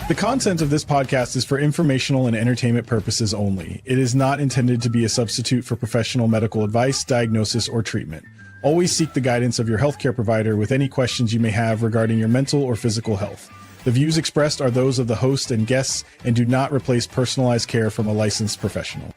The content of this podcast is for informational and entertainment purposes only. It is not intended to be a substitute for professional medical advice, diagnosis, or treatment. Always seek the guidance of your healthcare provider with any questions you may have regarding your mental or physical health. The views expressed are those of the host and guests and do not replace personalized care from a licensed professional.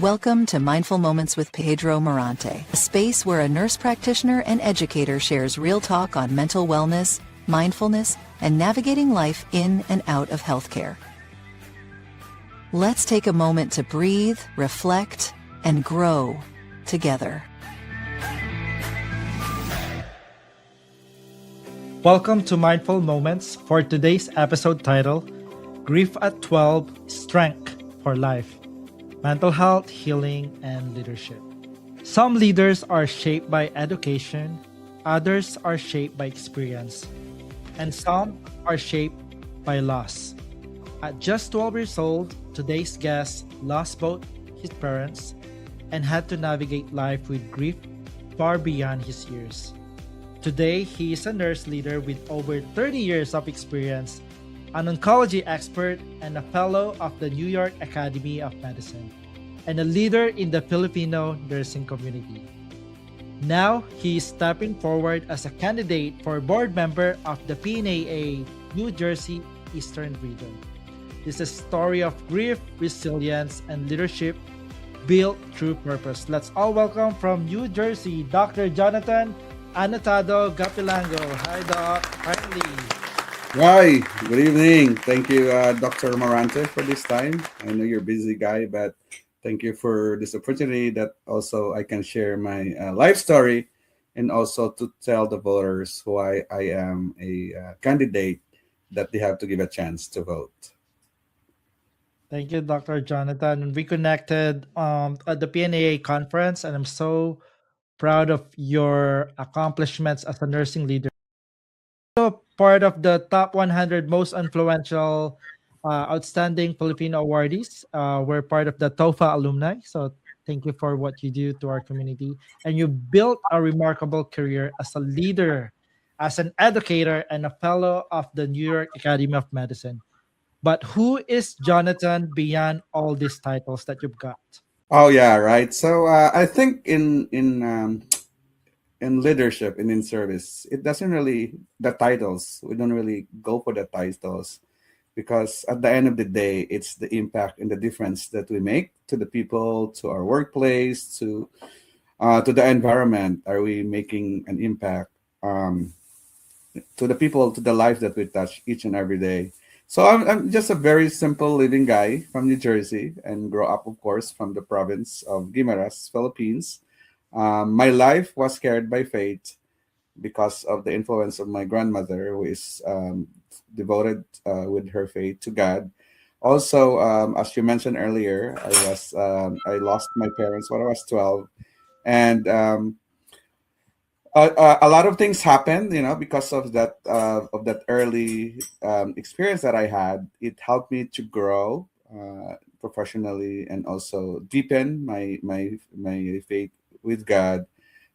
Welcome to Mindful Moments with Pedro Morante, a space where a nurse practitioner and educator shares real talk on mental wellness, mindfulness, and navigating life in and out of healthcare. Let's take a moment to breathe, reflect, and grow together. Welcome to Mindful Moments for today's episode title, Grief at 12, Strength for Life, Mental Health, Healing, and Leadership. Some leaders are shaped by education, others are shaped by experience, and some are shaped by loss. At just 12 years old, today's guest lost both his parents and had to navigate life with grief far beyond his years. Today, he is a nurse leader with over 30 years of experience, an oncology expert, and a fellow of the New York Academy of Medicine, and a leader in the Filipino nursing community. Now, he is stepping forward as a candidate for board member of the PNAA New Jersey Eastern Region. This is a story of grief, resilience, and leadership built through purpose. Let's all welcome from New Jersey, Dr. Jonathan Anotado Gapilango. Hi, Doc. Finally. Hi, good evening. Thank you, Dr. Morante, for this time. I know you're a busy guy, but thank you for this opportunity that also I can share my life story and also to tell the voters why I am a candidate that they have to give a chance to vote. Thank you, Dr. Jonathan. We connected at the PNAA conference, and I'm so proud of your accomplishments as a nursing leader. Also part of the top 100 most influential, outstanding Filipino awardees. We're part of the TOFA alumni. So thank you for what you do to our community. And you built a remarkable career as a leader, as an educator, and a fellow of the New York Academy of Medicine. But who is Jonathan beyond all these titles that you've got? Oh yeah, right. So I think in leadership and in service, it doesn't really the titles. We don't really go for the titles because at the end of the day, it's the impact and the difference that we make to the people, to our workplace, to the environment. Are we making an impact to the people, to the life that we touch each and every day? So I'm just a very simple living guy from New Jersey and grow up, of course, from the province of Guimaras, Philippines. My life was carried by faith because of the influence of my grandmother, who is devoted with her faith to God. Also, as you mentioned earlier, I lost my parents when I was 12, and a lot of things happened, because of that early experience that I had. It helped me to grow professionally and also deepen my faith with God.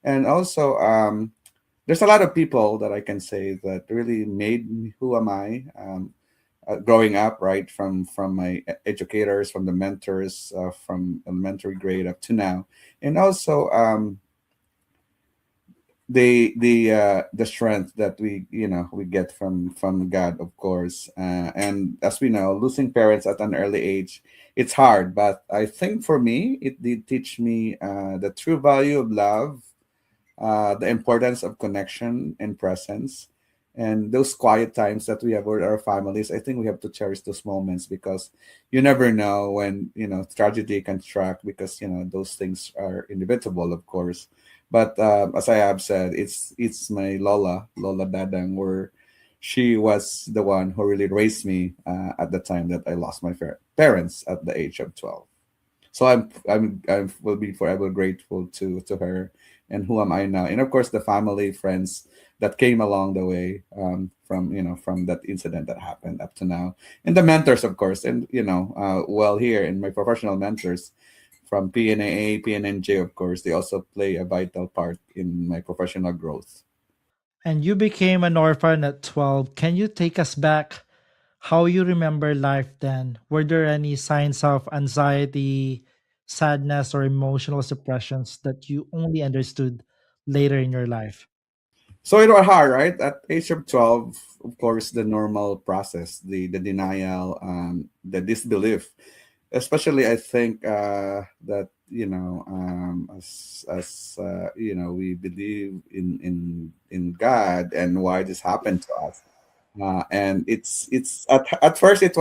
And also, there's a lot of people that I can say that really made me who am I. Growing up, right, from my educators, from the mentors, from elementary grade up to now, and also the strength that we get from God, of course. And as we know, losing parents at an early age, it's hard. But I think for me, it did teach me the true value of love, the importance of connection and presence, and those quiet times that we have with our families. I think we have to cherish those moments because you never know when tragedy can strike, because those things are inevitable, of course. But as I have said, it's my Lola Dadang, where she was the one who really raised me at the time that I lost my parents at the age of 12. So I will be forever grateful to her. And who am I now? And of course, the family, friends that came along the way, from that incident that happened up to now, and the mentors, of course, and well, here in my professional mentors from PNAA, PNNJ, of course, they also play a vital part in my professional growth. And you became an orphan at 12. Can you take us back how you remember life then? Were there any signs of anxiety, sadness, or emotional suppressions that you only understood later in your life? So it was hard, right? At age of 12, of course, the normal process, the denial, the disbelief. Especially, I think that we believe in God and why this happened to us. And it's at first it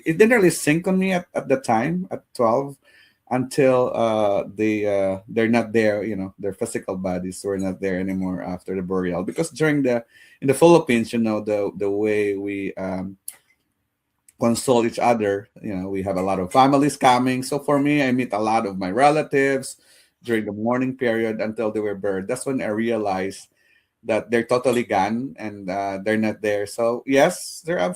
didn't really sink on me at the time at 12 until they're not there, their physical bodies were not there anymore after the burial, because during the in the Philippines, the way we console each other, we have a lot of families coming. So for me, I meet a lot of my relatives during the morning period until they were buried. That's when I realized that they're totally gone and they're not there. So yes, they're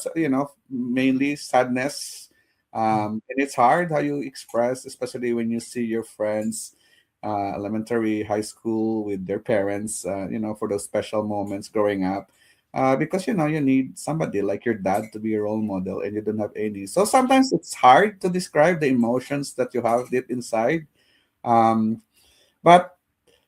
mainly sadness, and it's hard how you express, especially when you see your friends, elementary, high school, with their parents, for those special moments growing up. Because you need somebody like your dad to be your role model, and you don't have any. So sometimes it's hard to describe the emotions that you have deep inside. Um, but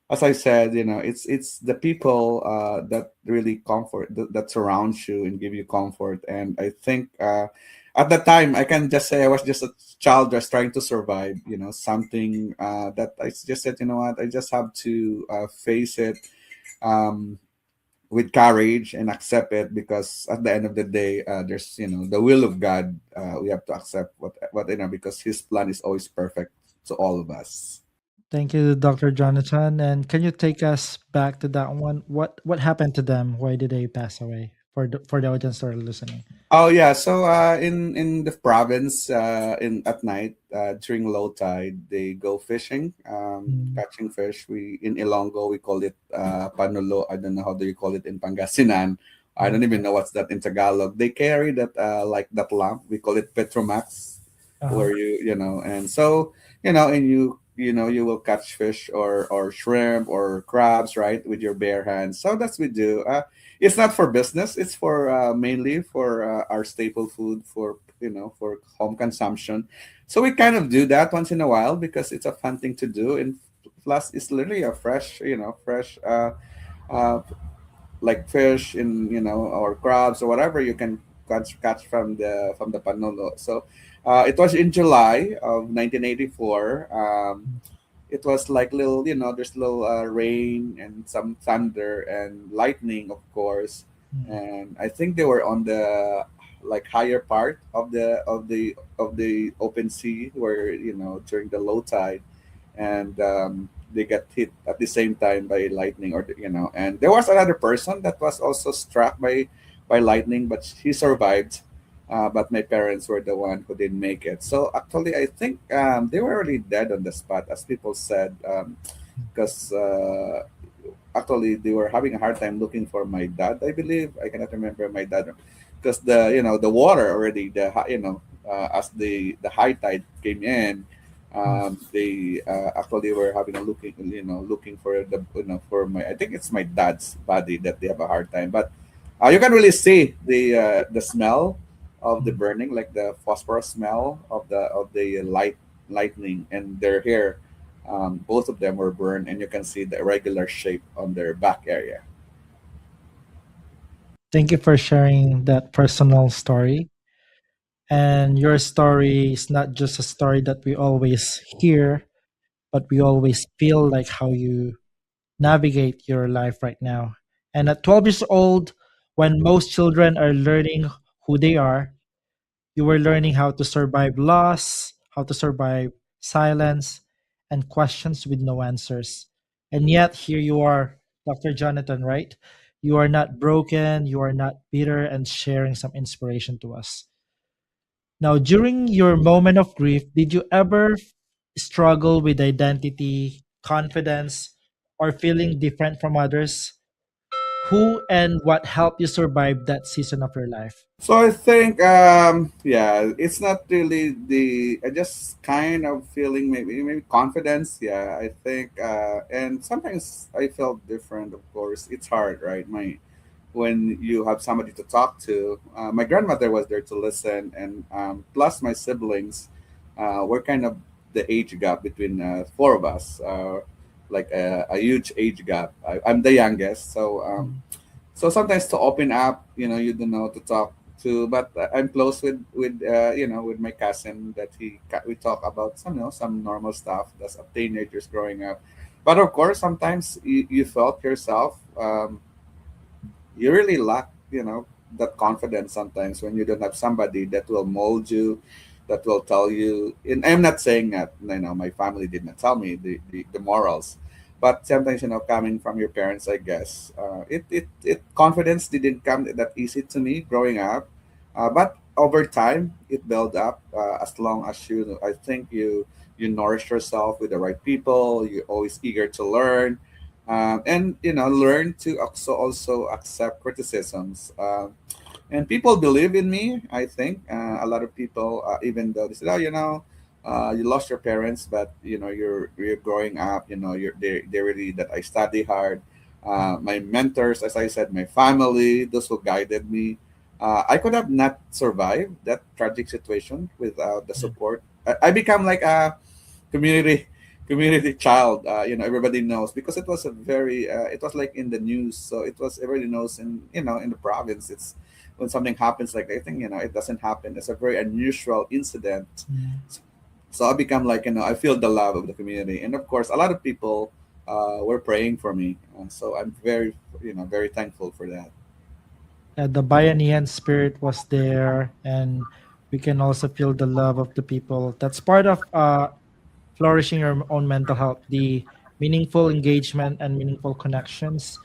as I said, it's the people that really that surrounds you and give you comfort. And I think at that time, I can just say I was just a child just trying to survive. Something that I just said, you know what, I just have to face it um, with courage and accept it, because at the end of the day, there's the will of God. We have to accept what because His plan is always perfect to all of us. Thank you, Dr. Jonathan. And can you take us back to that one? What happened to them? Why did they pass away? For the audience that are listening. Oh yeah, so in the province, in at night during low tide, they go fishing, Mm, catching fish. We in Ilonggo we call it panulo. I don't know how do you call it in Pangasinan. I don't mm, even know what's that in Tagalog. They carry that like that lamp. We call it Petromax, uh-huh. where and so and you will catch fish or shrimp or crabs, right, with your bare hands. So that's we do. It's not for business. It's for mainly for our staple food, for for home consumption. So we kind of do that once in a while because it's a fun thing to do. And plus, it's literally a fresh, fresh uh, like fish in or crabs or whatever you can catch from the Panolo. So it was in July of 1984. It was like little, there's little rain and some thunder and lightning, of course. Mm, And I think they were on the like higher part of the open sea, where during the low tide, and they got hit at the same time by lightning, or and there was another person that was also struck by lightning, but he survived. But my parents were the one who didn't make it. So actually, I think they were already dead on the spot, as people said, because actually they were having a hard time looking for my dad. I believe I cannot remember my dad, because the water already as the high tide came in, mm, they actually were having a looking for for my, I think it's my dad's body, that they have a hard time. But you can really see the smell of the mm. burning, like the phosphorus smell of the lightning, and their hair. Both of them were burned, and you can see the irregular shape on their back area. Thank you for sharing that personal story. And your story is not just a story that we always hear, but we always feel like how you navigate your life right now. And at 12 years old, when most children are learning who they are, you were learning how to survive loss, how to survive silence, and questions with no answers. And yet, here you are, Dr. Jonathan, right? You are not broken, you are not bitter, and sharing some inspiration to us. Now, during your moment of grief, did you ever struggle with identity, confidence, or feeling different from others? Who and what helped you survive that season of your life? So I think, yeah, it's not really I just kind of feeling maybe confidence. Yeah, I think, and sometimes I felt different. Of course, it's hard, right? when you have somebody to talk to. My grandmother was there to listen, and plus my siblings were kind of the age gap between four of us, like a huge age gap. I'm the youngest, so sometimes to open up, you don't know to talk to, but I'm close with with my cousin that we talk about some normal stuff that's of teenagers growing up. But of course, sometimes you felt yourself. You really lack that confidence sometimes when you don't have somebody that will mold you, that will tell you. And I'm not saying that my family did not tell me the morals, but sometimes coming from your parents, I guess it confidence didn't come that easy to me growing up, but over time it built up, as long as I think you nourish yourself with the right people. You're always eager to learn, and learn to also accept criticisms. And people believe in me. I think a lot of people, even though they said, "Oh, you lost your parents, but you're growing up. They really that I study hard." My mentors, as I said, my family, those who guided me. I could have not survived that tragic situation without the support. I become like a community community child. Everybody knows because it was a very it was like in the news, so it was everybody knows in the province. It's when something happens like that, I think it doesn't happen. It's a very unusual incident. Mm. So I become like I feel the love of the community, and of course a lot of people were praying for me. So I'm very very thankful for that. The Bayanihan spirit was there, and we can also feel the love of the people. That's part of flourishing your own mental health, the meaningful engagement and meaningful connections.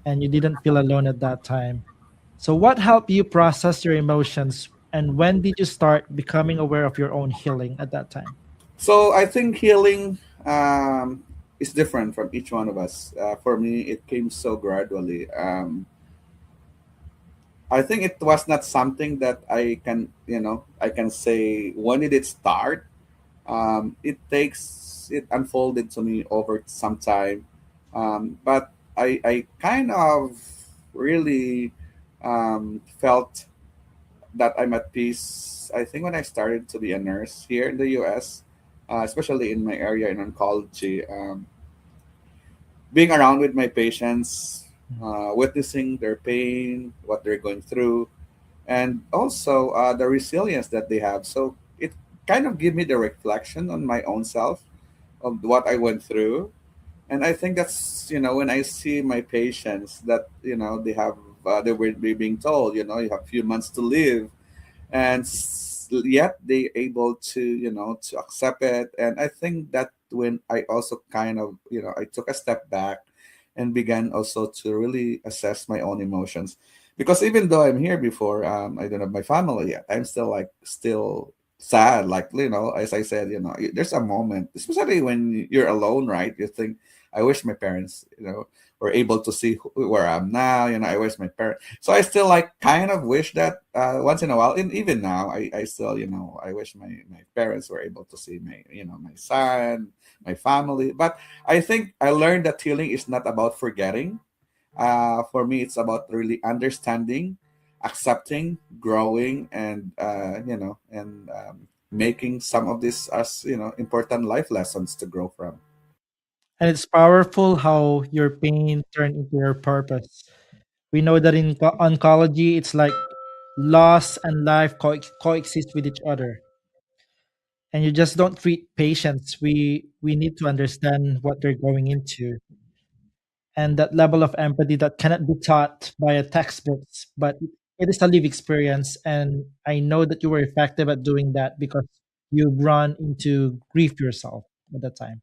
And you didn't feel alone at that time. So, what helped you process your emotions? And when did you start becoming aware of your own healing at that time? So I think healing is different from each one of us. For me, it came so gradually. I think it was not something that I can say when did it start. It unfolded to me over some time, but I kind of really felt that I'm at peace. I think when I started to be a nurse here in the U.S., especially in my area in oncology, being around with my patients, witnessing their pain, what they're going through, and also the resilience that they have. So it kind of gave me the reflection on my own self of what I went through. And I think that's when I see my patients that they were being told you have few months to live, and yet they able to to accept it. And I think that when I also kind of I took a step back and began also to really assess my own emotions, because even though I'm here before, I don't have my family yet, I'm still sad, like as I said, there's a moment, especially when you're alone, right? You think, I wish my parents were able to see where I'm now. I wish my parents. So I still kind of wish that once in a while, and even now, I still I wish my parents were able to see my son, my family. But I think I learned that healing is not about forgetting. For me, it's about really understanding, accepting, growing, and making some of this as important life lessons to grow from. And it's powerful how your pain turned into your purpose. We know that in oncology, it's like loss and life coexist with each other. And you just don't treat patients. We need to understand what they're going into, and that level of empathy that cannot be taught by a textbooks, but it is a live experience. And I know that you were effective at doing that because you've run into grief yourself at that time.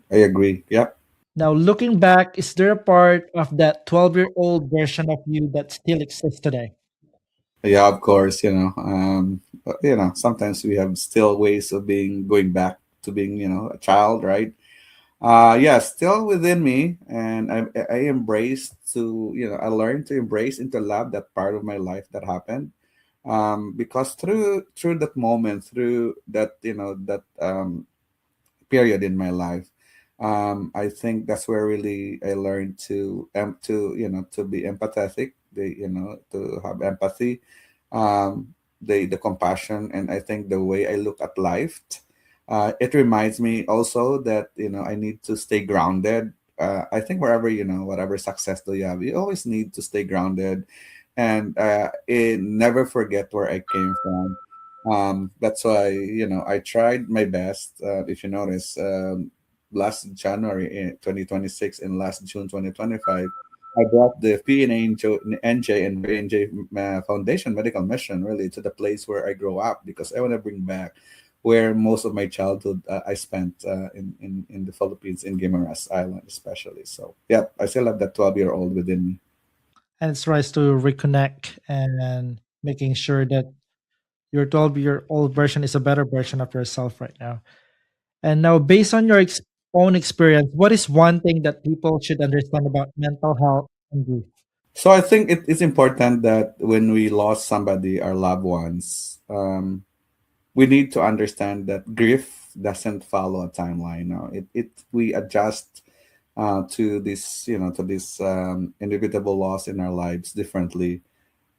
I agree. Yep. Now, looking back, is there a part of that 12-year-old version of you that still exists today? Yeah, of course. But, sometimes we have still ways of being going back to being a child, right? Yeah, still within me, and I embraced to I learned to embrace and to love that part of my life that happened, because through that moment, through that that period in my life, I think that's where really I learned to to be empathetic, they to have empathy, the compassion, and I think the way I look at life. It reminds me also that I need to stay grounded. I think wherever whatever success do you have, you always need to stay grounded, and never forget where I came from. That's why I tried my best. If you notice, last January in 2026 and last June 2025, I brought the PNAA and VNJ Foundation Medical Mission really to the place where I grew up, because I want to bring back where most of my childhood I spent in the Philippines, in Guimaras Island especially. So yeah, I still have that 12-year-old within me. And it's tries to reconnect and making sure that your 12-year-old version is a better version of yourself right now. And now, based on your own experience, what is one thing that people should understand about mental health and grief? So I think it's important that when we lost somebody, our loved ones, we need to understand that grief doesn't follow a timeline. Now it we adjust to this to this inevitable loss in our lives differently,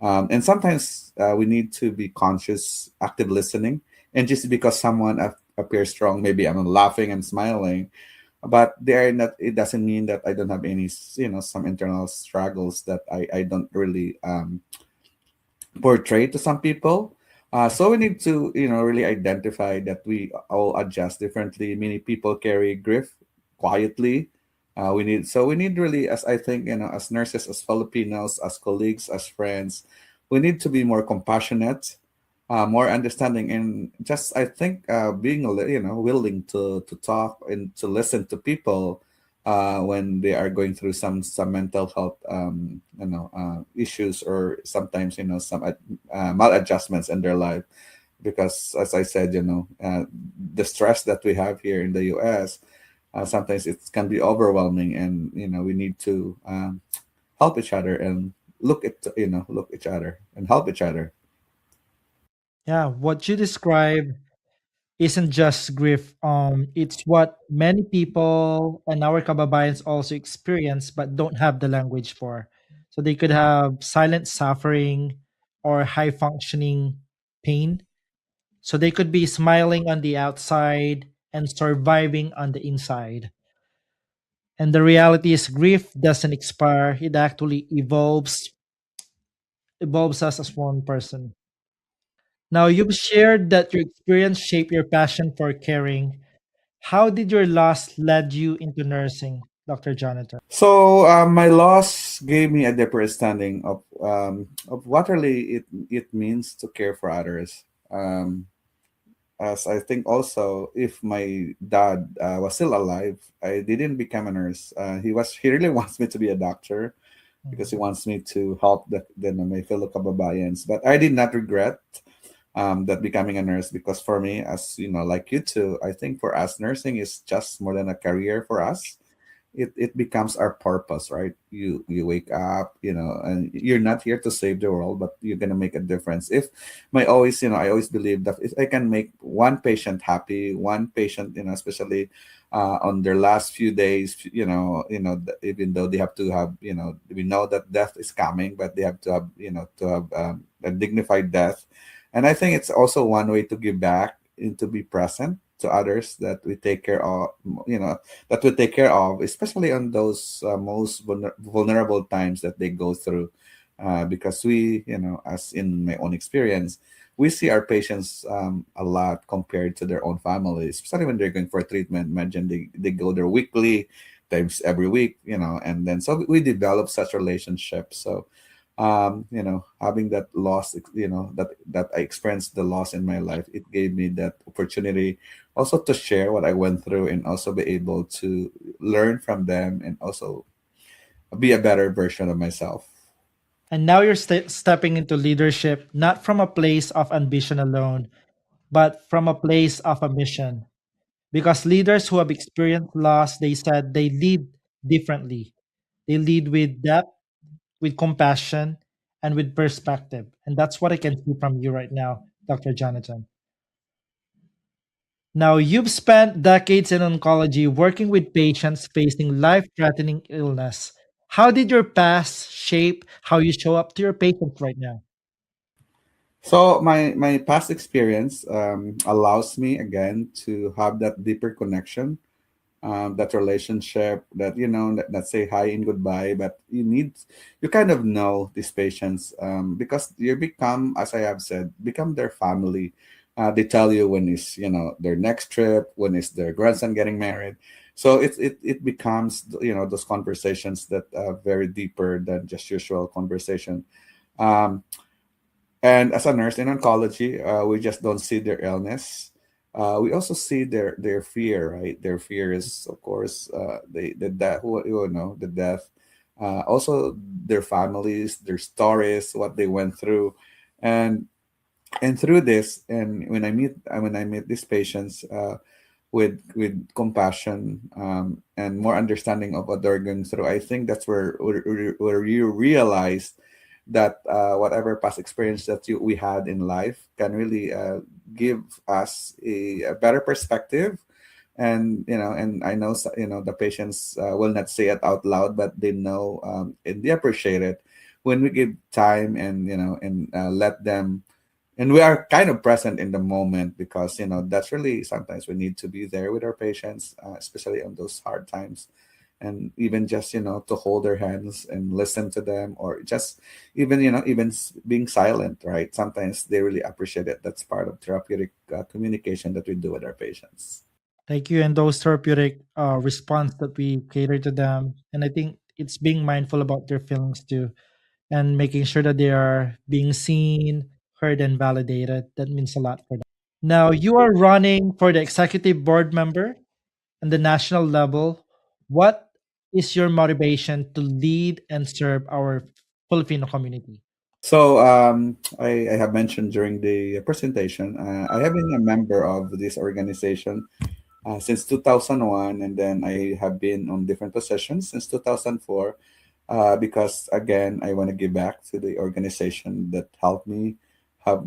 and sometimes we need to be conscious, active listening. And just because someone appears strong, maybe I'm laughing, I'm smiling, but they're not. It doesn't mean that I don't have any some internal struggles that I don't really portray to some people. So we need to, really identify that we all adjust differently. Many people carry grief quietly. We need really, as I think, as nurses, as Filipinos, as colleagues, as friends, we need to be more compassionate, more understanding, and just I think being willing to talk and to listen to people when they are going through some mental health issues, or sometimes some maladjustments in their life, because as I said, the stress that we have here in the US, sometimes it can be overwhelming, and we need to help each other and look each other and help each other. Yeah, what you describe isn't just grief. It's what many people and our kababayans also experience but don't have the language for. So they could have silent suffering or high functioning pain. So they could be smiling on the outside and surviving on the inside. And the reality is grief doesn't expire. It actually evolves us as one person. Now you've shared that your experience shaped your passion for caring. How did your loss led you into nursing, Dr. Jonathan? So my loss gave me a deeper understanding of what really it means to care for others. As I think also, if my dad was still alive, I didn't become a nurse. He really wants me to be a doctor, because he Mhm. wants me to help my fellow kababayans. But I did not regret that becoming a nurse, because for me, as like you too, I think for us, nursing is just more than a career for us. It becomes our purpose, right? You wake up, and you're not here to save the world, but you're gonna make a difference. If my always I always believe that if I can make one patient happy, one patient, especially on their last few days, even though they have to have, we know that death is coming, but they have to have, a dignified death. And I think it's also one way to give back and to be present to others that we take care of, you know that we take care of, especially on those most vulnerable times that they go through. Because we, as in my own experience, we see our patients a lot compared to their own families, especially when they're going for treatment. Imagine they go there weekly, times every week, and then so we develop such relationships. So having that loss, that I experienced the loss in my life, it gave me that opportunity also to share what I went through, and also be able to learn from them, and also be a better version of myself. And now you're stepping into leadership, not from a place of ambition alone, but from a place of a mission. Because leaders who have experienced loss, they said they lead differently. They lead with depth, with compassion, and with perspective. And that's what I can see from you right now, Dr. Jonathan. Now, you've spent decades in oncology working with patients facing life threatening illness. How did your past shape how you show up to your patients right now? So my past experience allows me again to have that deeper connection, that relationship that that say hi and goodbye, but you kind of know these patients, because you become, as I have said, become their family. They tell you when is their next trip, when is their grandson getting married. So it becomes those conversations that are very deeper than just usual conversation. Um, and as a nurse in oncology, we just don't see their illness. We also see their fear, right? Their fear is, of course, the death, the death. Also, their families, their stories, what they went through, and through this, and when I meet these patients, with compassion, and more understanding of what they're going through, I think that's where you realize that whatever past experience that we had in life can really give us a better perspective. And and I know the patients will not say it out loud, but they know, and they appreciate it when we give time, and let them, and we are kind of present in the moment, because that's really, sometimes we need to be there with our patients, especially on those hard times, and even just to hold their hands and listen to them, or just even being silent, right? Sometimes they really appreciate it. That's part of therapeutic communication that we do with our patients. Thank you. And those therapeutic response that we cater to them. And I think it's being mindful about their feelings too, and making sure that they are being seen, heard, and validated. That means a lot for them. Now, you are running for the executive board member on the national level. What is your motivation to lead and serve our Filipino community? So I have mentioned during the presentation, I have been a member of this organization since 2001, and then I have been on different positions since 2004, because again, I want to give back to the organization that helped me, have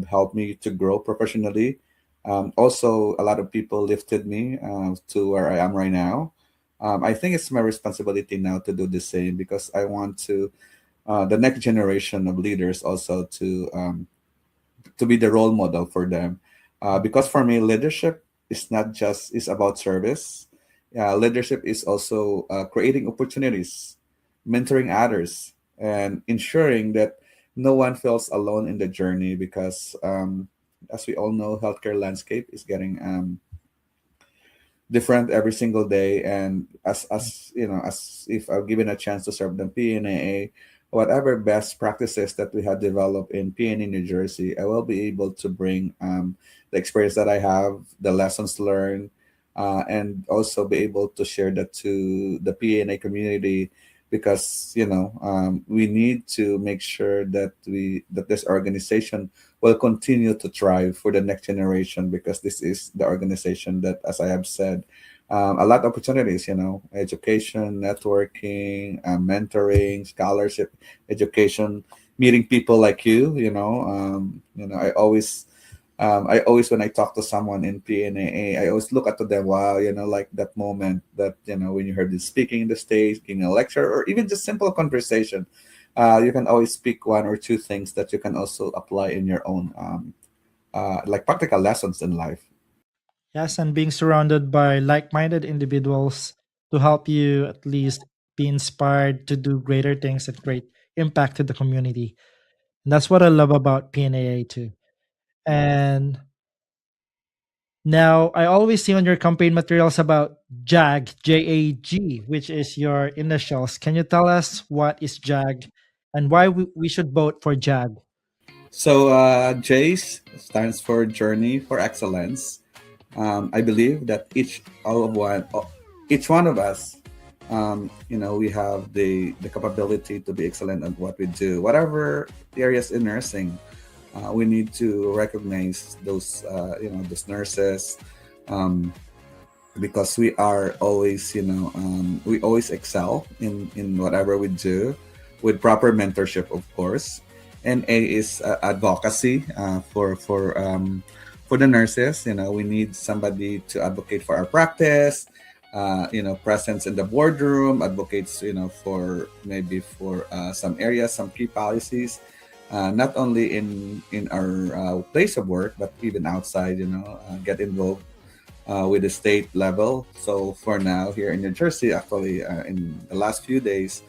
helped me to grow professionally. Also, a lot of people lifted me to where I am right now. I think it's my responsibility now to do the same, because I want to, the next generation of leaders also to be the role model for them. Because for me, leadership is not just is about service. Leadership is also creating opportunities, mentoring others, and ensuring that no one feels alone in the journey. Because as we all know, healthcare landscape is getting different every single day. And as if I'm given a chance to serve the PNAA, whatever best practices that we have developed in PNA New Jersey, I will be able to bring the experience that I have, the lessons learned, and also be able to share that to the PNA community. Because we need to make sure that this organization will continue to thrive for the next generation, because this is the organization that, as I have said, a lot of opportunities, education, networking, mentoring, scholarship, education, meeting people like you. I always, when I talk to someone in PNAA, I always look at them. Wow, like that moment that when you heard them speaking in the stage, giving a lecture, or even just simple conversation. You can always speak one or two things that you can also apply in your own, like practical lessons in life. Yes, and being surrounded by like minded individuals to help you at least be inspired to do greater things and create impact to the community. And that's what I love about PNAA too. And now I always see on your campaign materials about JAG, JAG, which is your initials. Can you tell us what is JAG and why we should vote for JAG? So JACE stands for Journey for Excellence. I believe that each one of us, we have the capability to be excellent at what we do, whatever areas in nursing. We need to recognize those nurses, um, because we are always, we always excel in whatever we do, with proper mentorship, of course. And A is advocacy for the nurses. We need somebody to advocate for our practice, presence in the boardroom, advocates, for maybe for some areas, some key policies, not only in our place of work, but even outside. Get involved with the state level. So for now, here in New Jersey, actually, in the last few days,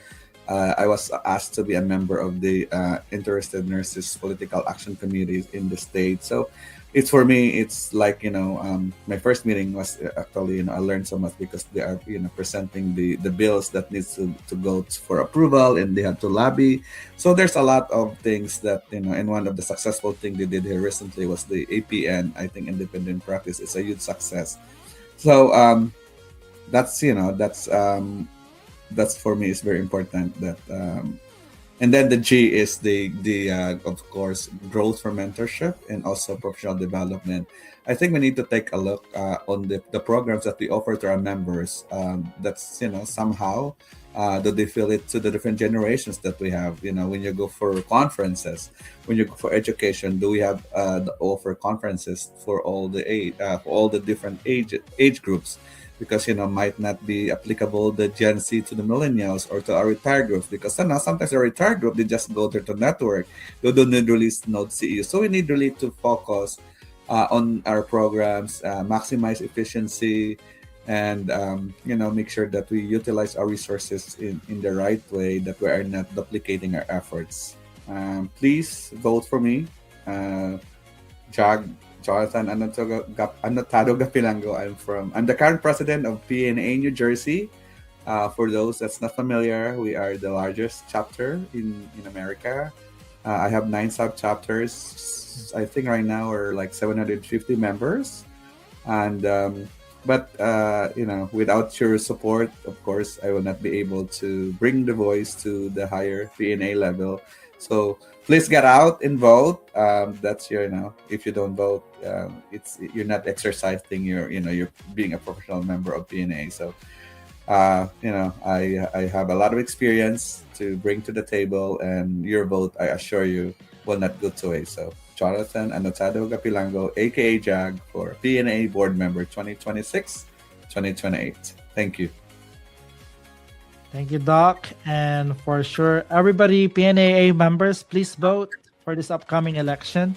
I was asked to be a member of the Interested Nurses Political Action Committee in the state. So it's for me, it's like, my first meeting was actually, I learned so much because they are, presenting the bills that needs to go for approval, and they have to lobby. So there's a lot of things that, and one of the successful thing they did here recently was the APN, I think independent practice. It's a huge success. So that's, that's for me is very important that and then the G is the of course growth for mentorship and also professional development. I think we need to take a look on the programs that we offer to our members. That's somehow do they feel it to the different generations that we have. When you go for conferences, when you go for education, do we have the offer conferences for all the for all the different age groups? Because might not be applicable the Gen Z to the millennials or to our retired groups, because sometimes the retired group they just go there to network, they don't need really know CEU. So we need really to focus on our programs, maximize efficiency, and make sure that we utilize our resources in the right way, that we are not duplicating our efforts. Please vote for me, Jag Jonathan Anotado Gapilango. I'm the current president of PNAA New Jersey. For those that's not familiar, we are the largest chapter in America. I have 9 sub chapters. I think right now we're like 750 members, and but without your support, of course, I will not be able to bring the voice to the higher PNA level. So please get out and vote. That's your, if you don't vote, you're not exercising you're being a professional member of PNA. So I have a lot of experience to bring to the table, and your vote, I assure you, will not go to waste. So Jonathan Anotado Gapilango, aka Jag, for PNA board member 2026-2028. Thank you. Thank you, Doc. And for sure, everybody, PNAA members, please vote for this upcoming election.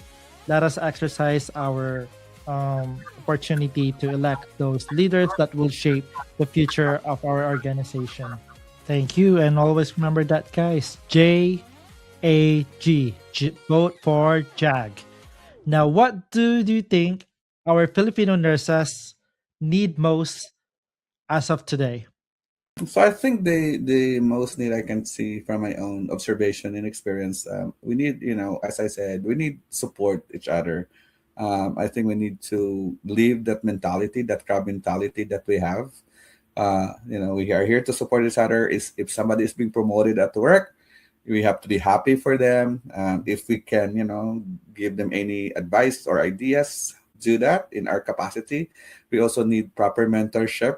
Let us exercise our opportunity to elect those leaders that will shape the future of our organization. Thank you. And always remember that, guys. JAG. Vote for JAG. Now, what do you think our Filipino nurses need most as of today? So I think the most need I can see from my own observation and experience, we need, as I said, we need support each other. I think we need to leave that mentality, that crowd mentality that we have. We are here to support each other. Is if somebody is being promoted at work, we have to be happy for them. If we can, give them any advice or ideas, do that in our capacity. We also need proper mentorship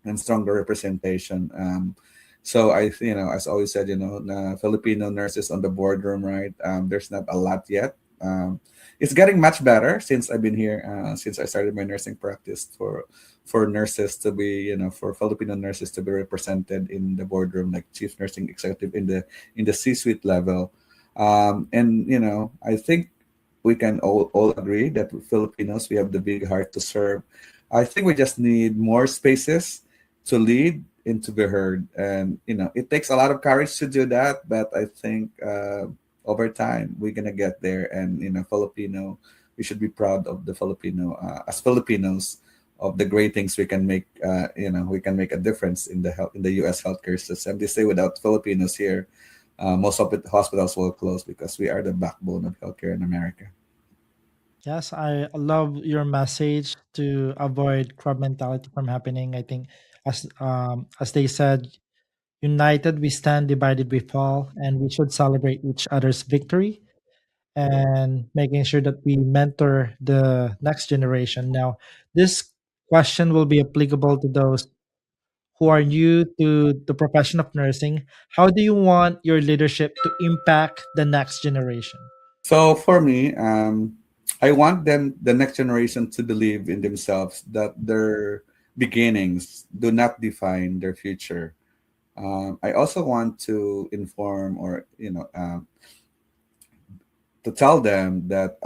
and stronger representation. So as always said, the Filipino nurses on the boardroom, right? There's not a lot yet. It's getting much better since I've been here, since I started my nursing practice, for nurses to be, for Filipino nurses to be represented in the boardroom, like chief nursing executive in the C-suite level. And I think we can all agree that Filipinos, we have the big heart to serve. I think we just need more spaces to lead and to be heard. And, it takes a lot of courage to do that. But I think over time, we're going to get there. And, Filipino, we should be proud of the Filipino, as Filipinos, of the great things we can make. We can make a difference in the U.S. healthcare system. They say without Filipinos here, most of the hospitals will close, because we are the backbone of healthcare in America. Yes, I love your message to avoid crowd mentality from happening. I think, as they said, united we stand, divided we fall, and we should celebrate each other's victory and making sure that we mentor the next generation. Now, this question will be applicable to those who are new to the profession of nursing. How do you want your leadership to impact the next generation? So for me, I want the next generation to believe in themselves, that beginnings do not define their future. I also want to inform, or to tell them that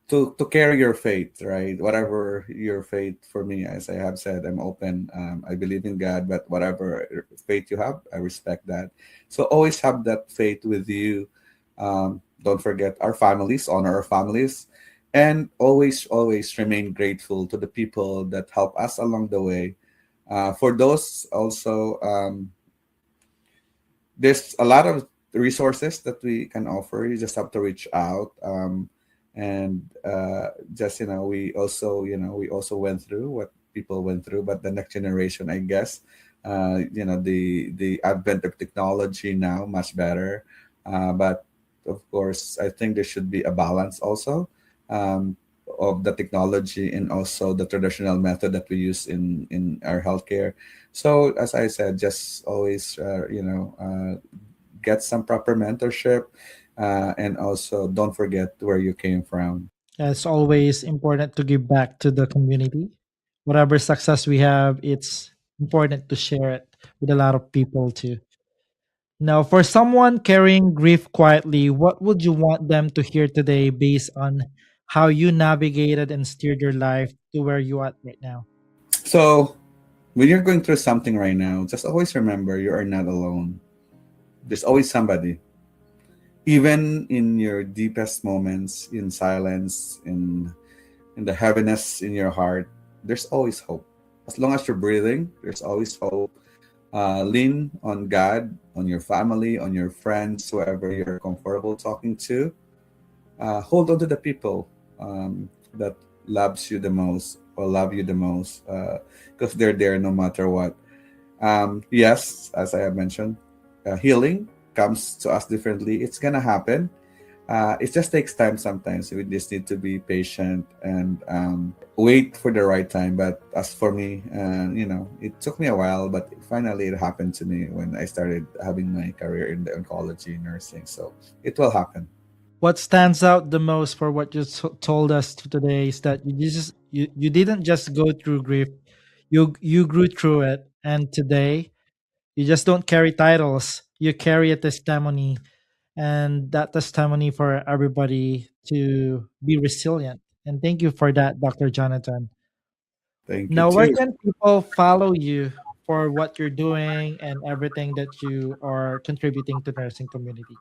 to carry your faith, right? Whatever your faith, for me, as I have said, I'm open. I believe in God, but whatever faith you have, I respect that. So always have that faith with you. Don't forget our families, honor our families, and always remain grateful to the people that help us along the way. For those also, there's a lot of resources that we can offer. You just have to reach out. And just we also went through what people went through, but the next generation, I guess, the advent of technology now much better. But of course, I think there should be a balance also, um, of the technology and also the traditional method that we use in our healthcare. So as I said, just always get some proper mentorship, and also don't forget where you came from. It's always important to give back to the community. Whatever success we have, it's important to share it with a lot of people too. Now, for someone carrying grief quietly, what would you want them to hear today based on how you navigated and steered your life to where you are right now? So when you're going through something right now, just always remember you are not alone. There's always somebody. Even in your deepest moments, in silence, in the heaviness in your heart, there's always hope. As long as you're breathing, there's always hope. Lean on God, on your family, on your friends, whoever you're comfortable talking to. Hold on to the people that loves you the most or love you the most, because they're there no matter what. Yes, as I have mentioned, healing comes to us differently. It's gonna happen. It just takes time sometimes. We just need to be patient and wait for the right time. But as for me, it took me a while, but finally it happened to me when I started having my career in the oncology nursing. So it will happen. What stands out the most for what you told us today is that you didn't just go through grief, you grew through it, and today you just don't carry titles, you carry a testimony, and that testimony for everybody to be resilient. And thank you for that, Dr. Jonathan. Thank you Now, where too. can people follow you for what you're doing and everything that you are contributing to nursing community?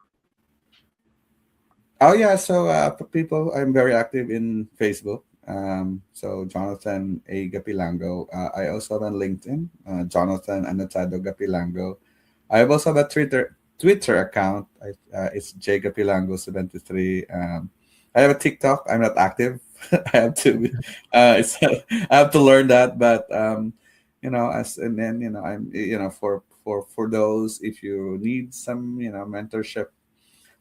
Oh yeah, so for people, I'm very active in Facebook. So Jonathan A. Gapilango. I also have on LinkedIn, Jonathan Anotado Gapilango. I have also have a Twitter account. It's J Gapilango 73. I have a TikTok. I'm not active. I have to. I have to learn that, but as and then I'm for those, if you need some mentorship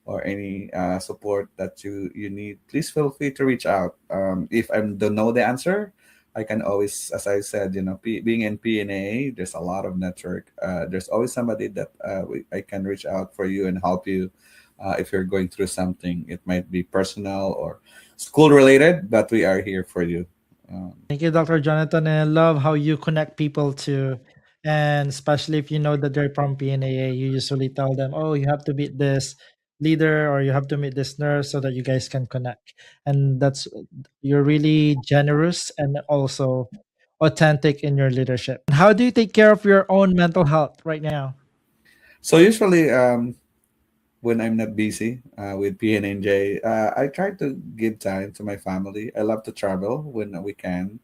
or any support that you need, please feel free to reach out. If I don't know the answer, I can always, as I said, being in PNAA, there's a lot of network. There's always somebody that I can reach out for you and help you if you're going through something. It might be personal or school related, but we are here for you. Thank you, Dr. Jonathan. And I love how you connect people to, and especially if you know that they're from PNAA, you usually tell them, oh, you have to meet this leader or you have to meet this nurse so that you guys can connect. And you're really generous and also authentic in your leadership. And how do you take care of your own mental health right now? So usually, when I'm not busy with PNNJ, I try to give time to my family. I love to travel when we can.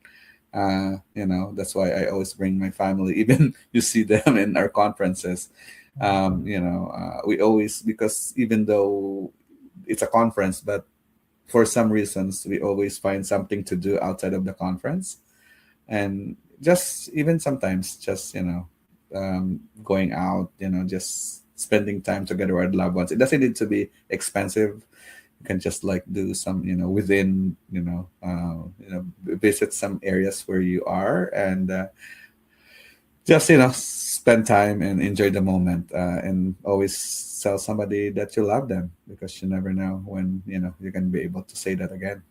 That's why I always bring my family. Even you see them in our conferences. We always, because even though it's a conference, but for some reasons we always find something to do outside of the conference, and just even sometimes just going out, just spending time together with loved ones. It doesn't need to be expensive. You can just like do some within visit some areas where you are, and just spend time and enjoy the moment, and always tell somebody that you love them, because you never know when you're going to be able to say that again.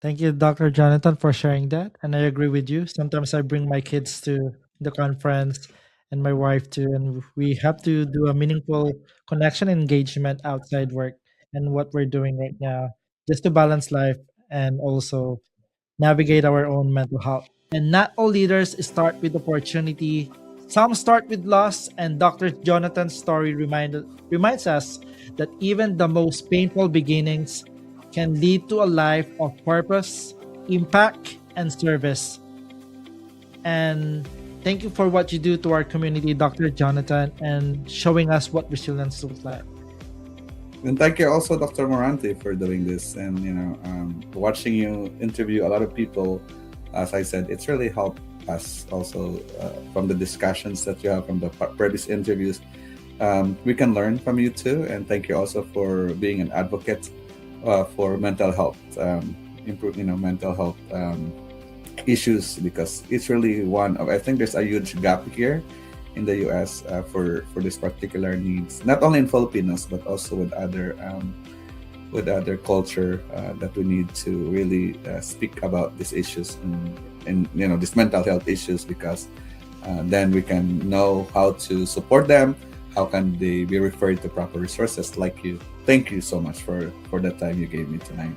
Thank you, Dr. Jonathan, for sharing that. And I agree with you. Sometimes I bring my kids to the conference and my wife too, and we have to do a meaningful connection and engagement outside work and what we're doing right now just to balance life and also navigate our own mental health. And not all leaders start with opportunity. Some start with loss, and Dr. Jonathan's story reminds us that even the most painful beginnings can lead to a life of purpose, impact, and service. And thank you for what you do to our community, Dr. Jonathan, and showing us what resilience looks like. And thank you also, Dr. Morante, for doing this. And watching you interview a lot of people, as I said, it's really helped us also from the discussions that you have from the previous interviews. We can learn from you too. And thank you also for being an advocate for mental health, mental health issues, because it's really one of, I think there's a huge gap here in the US for this particular needs, not only in Filipinos but also with other culture that we need to really speak about these issues and these mental health issues, because then we can know how to support them, how can they be referred to proper resources like you. Thank you so much for the time you gave me tonight.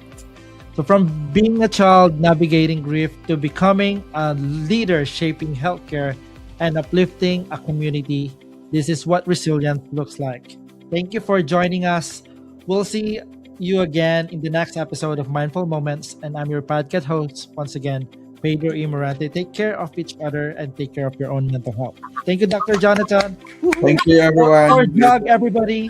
So, from being a child navigating grief to becoming a leader shaping healthcare and uplifting a community, this is what resilience looks like. Thank you for joining us. We'll see you again in the next episode of Mindful Moments. And I'm your podcast host, once again, Pedro E. Morante. Take care of each other and take care of your own mental health. Thank you, Dr. Jonathan. Thank you, everyone. Or jog, everybody.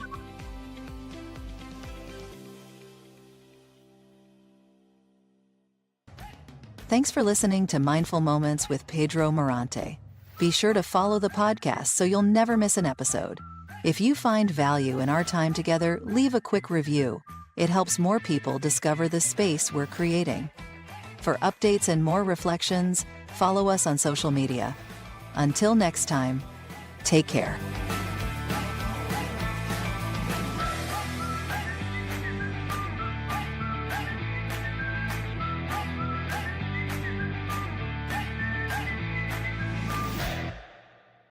Thanks for listening to Mindful Moments with Pedro Morante. Be sure to follow the podcast so you'll never miss an episode. If you find value in our time together, leave a quick review. It helps more people discover the space we're creating. For updates and more reflections, follow us on social media. Until next time, take care.